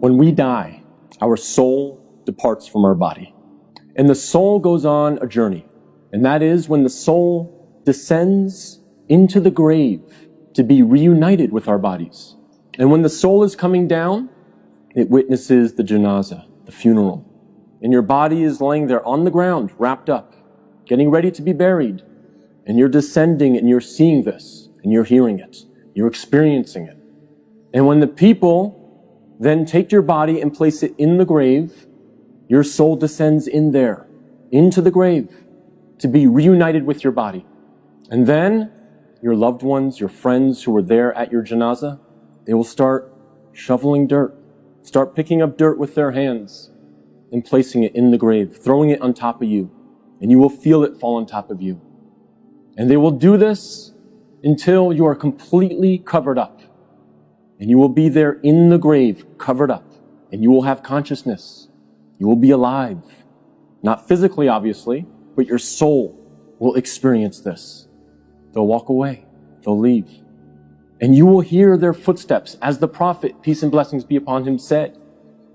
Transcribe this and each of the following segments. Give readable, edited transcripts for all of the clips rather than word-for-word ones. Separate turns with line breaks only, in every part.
When we die, our soul departs from our body. And the soul goes on a journey. And that is when the soul descends into the grave to be reunited with our bodies. And when the soul is coming down, it witnesses the janazah, the funeral. And your body is laying there on the ground, wrapped up, getting ready to be buried. And you're descending and you're seeing this, and you're hearing it, you're experiencing it. And when the people then take your body and place it in the grave, your soul descends in there, into the grave, to be reunited with your body. And then your loved ones, your friends who were there at your janazah, they will start shoveling dirt, start picking up dirt with their hands and placing it in the grave, throwing it on top of you, and you will feel it fall on top of you. And they will do this until you are completely covered up. And you will be there in the grave, covered up, and you will have consciousness. You will be alive. Not physically, obviously, but your soul will experience this. They'll walk away. They'll leave. And you will hear their footsteps, as the Prophet, peace and blessings be upon him, said,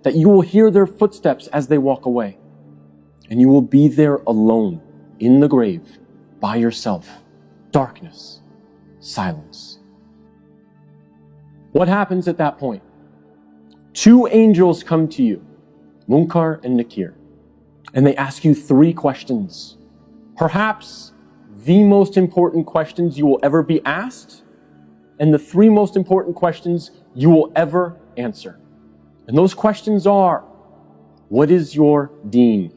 that you will hear their footsteps as they walk away. And you will be there alone, in the grave, by yourself. Darkness. Silence. What happens at that point? Two angels come to you, Munkar and Nakir, and they ask you three questions. Perhaps the most important questions you will ever be asked, and the three most important questions you will ever answer. And those questions are, what is your deen?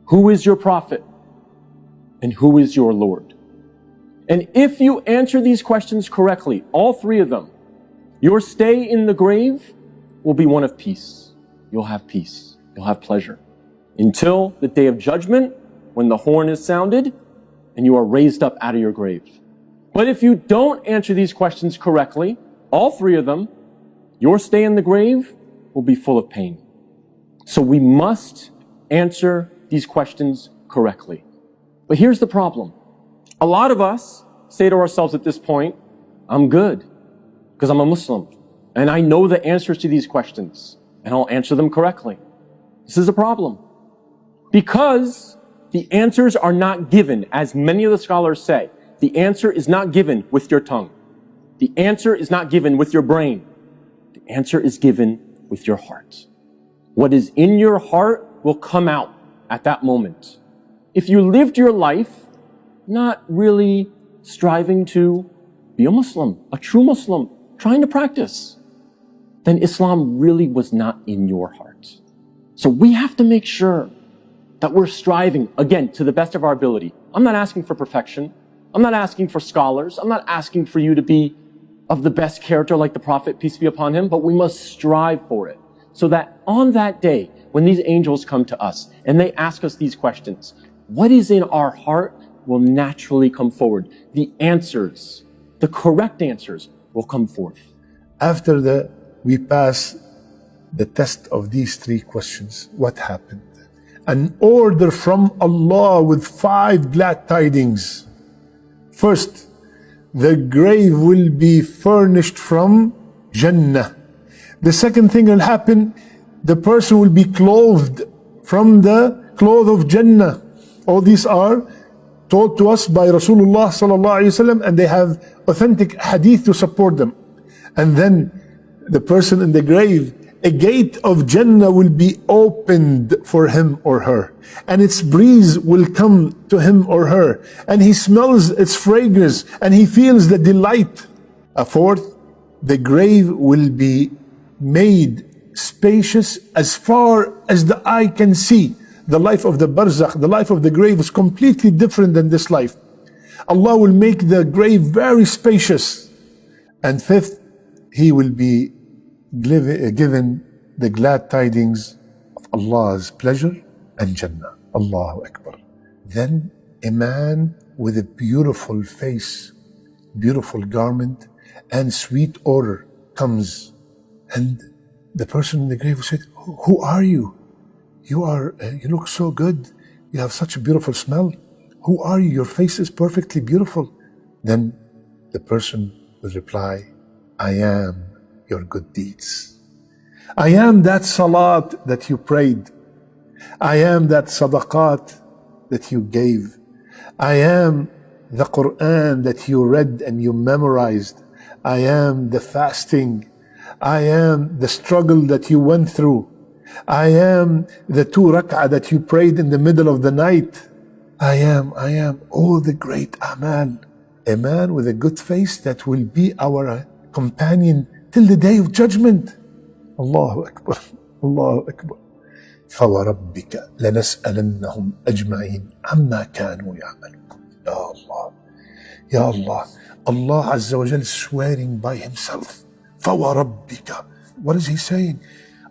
Who is your prophet? And who is your Lord? And if you answer these questions correctly, all three of them, your stay in the grave will be one of peace. You'll have peace. You'll have pleasure. Until the day of judgment, when the horn is sounded, and you are raised up out of your grave. But if you don't answer these questions correctly, all three of them, your stay in the grave will be full of pain. So we must answer these questions correctly. But here's the problem. A lot of us say to ourselves at this point, I'm good, because I'm a Muslim, and I know the answers to these questions, and I'll answer them correctly. This is a problem. Because the answers are not given, as many of the scholars say, the answer is not given with your tongue. The answer is not given with your brain. The answer is given with your heart. What is in your heart will come out at that moment. If you lived your life not really striving to be a Muslim, a true Muslim, trying to practice, then Islam really was not in your heart. So we have to make sure that we're striving, again, to the best of our ability. I'm not asking for perfection. I'm not asking for scholars. I'm not asking for you to be of the best character like the Prophet, peace be upon him, but we must strive for it. So that on that day, when these angels come to us and they ask us these questions, what is in our heart will naturally come forward. The answers, the correct answers, will come forth.
After we pass the test of these three questions, what happened? An order from Allah with 5 glad tidings. First, the grave will be furnished from Jannah. The second thing will happen, the person will be clothed from the cloth of Jannah. All these are told to us by Rasulullah sallallahu alaihi wasallam, and they have authentic hadith to support them. And then the person in the grave, a gate of Jannah will be opened for him or her, and its breeze will come to him or her, and he smells its fragrance, and he feels the delight. A fourth, the grave will be made spacious as far as the eye can see. The life of the barzakh, the life of the grave is completely different than this life. Allah will make the grave very spacious. And fifth, he will be given the glad tidings of Allah's pleasure and Jannah. Allahu Akbar. Then a man with a beautiful face, beautiful garment, and sweet odor comes. And the person in the grave said, who are you? You look so good. You have such a beautiful smell. Who are you? Your face is perfectly beautiful. Then the person will reply, I am your good deeds. I am that salat that you prayed. I am that sadaqat that you gave. I am the Quran that you read and you memorized. I am the fasting. I am the struggle that you went through. I am the 2 rak'ah that you prayed in the middle of the night. I am all the great amal. A man with a good face that will be our companion till the day of judgment. Allahu Akbar. Allahu Akbar. فَوَرَبِّكَ لَنَسْأَلَنَّهُمْ أَجْمَعِينَ عَمَّا كَانُوا يَعْمَلُونَ. Ya Allah. Ya Allah. Allah Azza wa Jal is swearing by himself. فَوَرَبِّكَ. What is he saying?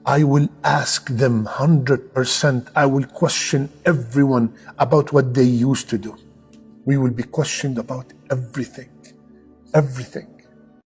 I will ask them 100%. I will question everyone about what they used to do. We will be questioned about everything. Everything.